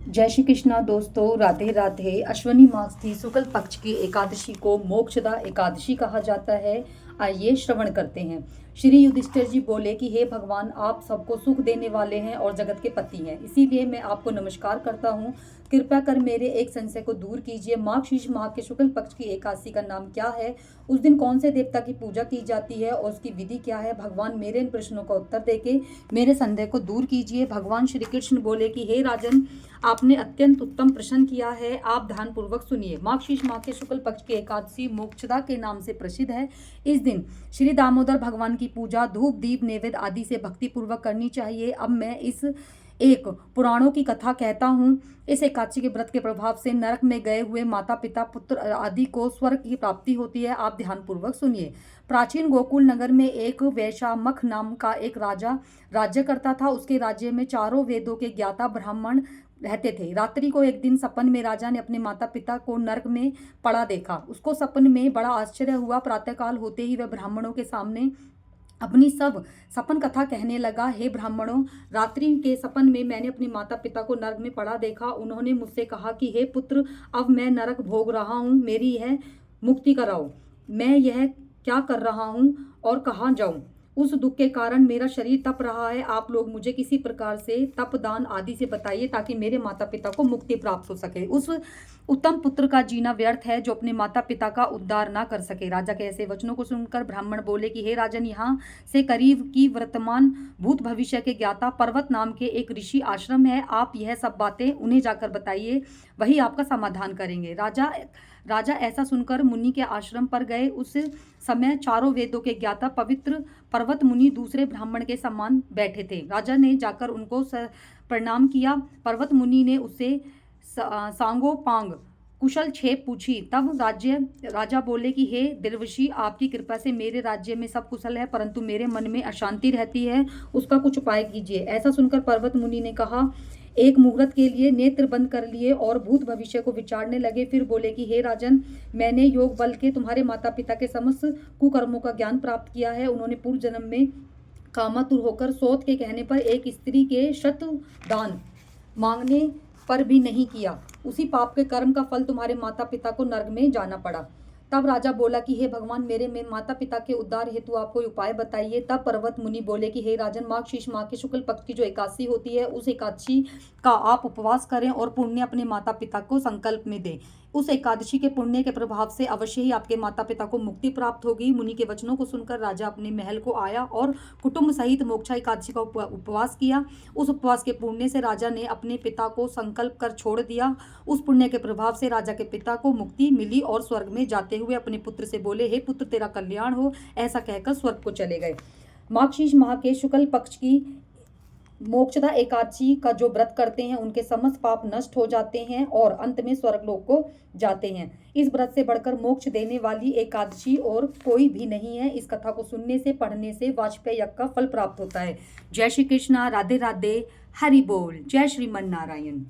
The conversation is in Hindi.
जय श्री कृष्णा दोस्तों, राधे राधे। अश्विनी मास की शुक्ल पक्ष की एकादशी को मोक्षदा एकादशी कहा जाता है। आइए श्रवण करते हैं। श्री युधिष्ठिर जी बोले कि हे भगवान, आप सबको सुख देने वाले हैं और जगत के पति हैं, इसीलिए मैं आपको नमस्कार करता हूँ। कृपया कर मेरे एक संशय को दूर कीजिए। माघ शीर्ष माह के शुक्ल पक्ष की एकादशी का नाम क्या है? उस दिन कौन से देवता की पूजा की जाती है और उसकी विधि क्या है? भगवान मेरे इन प्रश्नों का उत्तर देके मेरे संदेह को दूर कीजिए। भगवान श्री कृष्ण बोले कि हे राजन, आपने अत्यंत उत्तम प्रश्न किया है। आप ध्यान पूर्वक सुनिए। माघ शीर्ष माह के शुक्ल पक्ष की एकादशी मोक्षदा के नाम से प्रसिद्ध है। इस दिन श्री दामोदर भगवान की पूजा धूप दीप नैवेद्य आदि से भक्ति पूर्वक करनी चाहिए। अब मैं इस एक पुराणों की कथा कहता हूँ। इस एकादशी के व्रत के प्रभाव से नरक में गए हुए माता पिता पुत्र आदि को स्वर्ग की प्राप्ति होती है। आप ध्यान पूर्वक सुनिए। प्राचीन गोकुल नगर में एक वैशामख नाम का एक राजा राज्य करता था। उसके राज्य में चारों वेदों के ज्ञाता ब्राह्मण रहते थे। रात्रि को एक दिन सपन में राजा ने अपने माता पिता को नरक में पड़ा देखा। उसको सपन में बड़ा आश्चर्य हुआ। प्रातःकाल होते ही वह ब्राह्मणों के सामने अपनी सब सपन कथा कहने लगा। हे ब्राह्मणों, रात्रि के सपन में मैंने अपने माता पिता को नरक में पड़ा देखा। उन्होंने मुझसे कहा कि हे पुत्र, अब मैं नरक भोग रहा हूँ, मेरी यह मुक्ति कराओ। मैं यह क्या कर रहा हूँ और कहाँ जाऊँ? उस दुख के कारण मेरा शरीर तप रहा है। आप लोग मुझे किसी प्रकार से तप दान आदि से बताइए ताकि मेरे माता पिता को मुक्ति प्राप्त हो सके। उस उत्तम पुत्र का जीना व्यर्थ है जो अपने माता पिता का उद्धार ना कर सके। राजा के ऐसे वचनों को सुनकर ब्राह्मण बोले कि हे राजन, यहाँ से करीब की वर्तमान भूत भविष्य के ज्ञाता पर्वत नाम के एक ऋषि आश्रम है। आप यह सब बातें उन्हें जाकर बताइए, वही आपका समाधान करेंगे। राजा ऐसा सुनकर मुनि के आश्रम पर गए। उस समय चारों वेदों के ज्ञाता पवित्र पर्वत मुनि दूसरे ब्राह्मण के समान बैठे थे। राजा ने जाकर उनको प्रणाम किया। पर्वत मुनि ने उससे सांगो पांग कुशल छेप पूछी। तब राजा बोले कि हे देवर्षि, आपकी कृपा से मेरे राज्य में सब कुशल है, परंतु मेरे मन में अशांति रहती है, उसका कुछ उपाय कीजिए। ऐसा सुनकर पर्वत मुनि ने कहा, एक मुहूर्त के लिए नेत्र बंद कर लिए और भूत भविष्य को विचारने लगे। फिर बोले कि हे राजन, मैंने योग बल के तुम्हारे माता पिता के समस्त कुकर्मों का ज्ञान प्राप्त किया है। उन्होंने पूर्व जन्म में कामातुर होकर सौत के कहने पर एक स्त्री के शत दान मांगने पर भी नहीं किया। उसी पाप के कर्म का फल तुम्हारे माता पिता को नरक में जाना पड़ा। तब राजा बोला कि हे भगवान, मेरे माता पिता के उद्धार हेतु आप कोई उपाय बताइए। तब पर्वत मुनि बोले कि हे राजन, माघ शीर्ष माह के शुक्ल पक्ष की जो एकादशी होती है, उस एकादशी का आप उपवास करें और पुण्य अपने माता पिता को संकल्प में दें। उस एकादशी के पुण्य के प्रभाव से अवश्य ही आपके माता पिता को मुक्ति प्राप्त होगी। मुनि के वचनों को सुनकर राजा अपने महल को आया और कुटुंब सहित मोक्षा एकादशी का उपवास किया। उस उपवास के पुण्य से राजा ने अपने पिता को संकल्प कर छोड़ दिया। उस पुण्य के प्रभाव से राजा के पिता को मुक्ति मिली और स्वर्ग में जाते हुए अपने पुत्र से बोले, हे पुत्र, तेरा कल्याण हो। ऐसा कहकर स्वर्ग को चले गए। माघ शीर्ष माह के शुक्ल पक्ष की मोक्षदा एकादशी का जो व्रत करते हैं उनके समस्त पाप नष्ट हो जाते हैं और अंत में स्वर्गलोक को जाते हैं। इस व्रत से बढ़कर मोक्ष देने वाली एकादशी और कोई भी नहीं है। इस कथा को सुनने से, पढ़ने से वाजपेय यज्ञ का फल प्राप्त होता है। जय श्री कृष्णा, राधे राधे, हरि बोल, जय श्रीमन नारायण।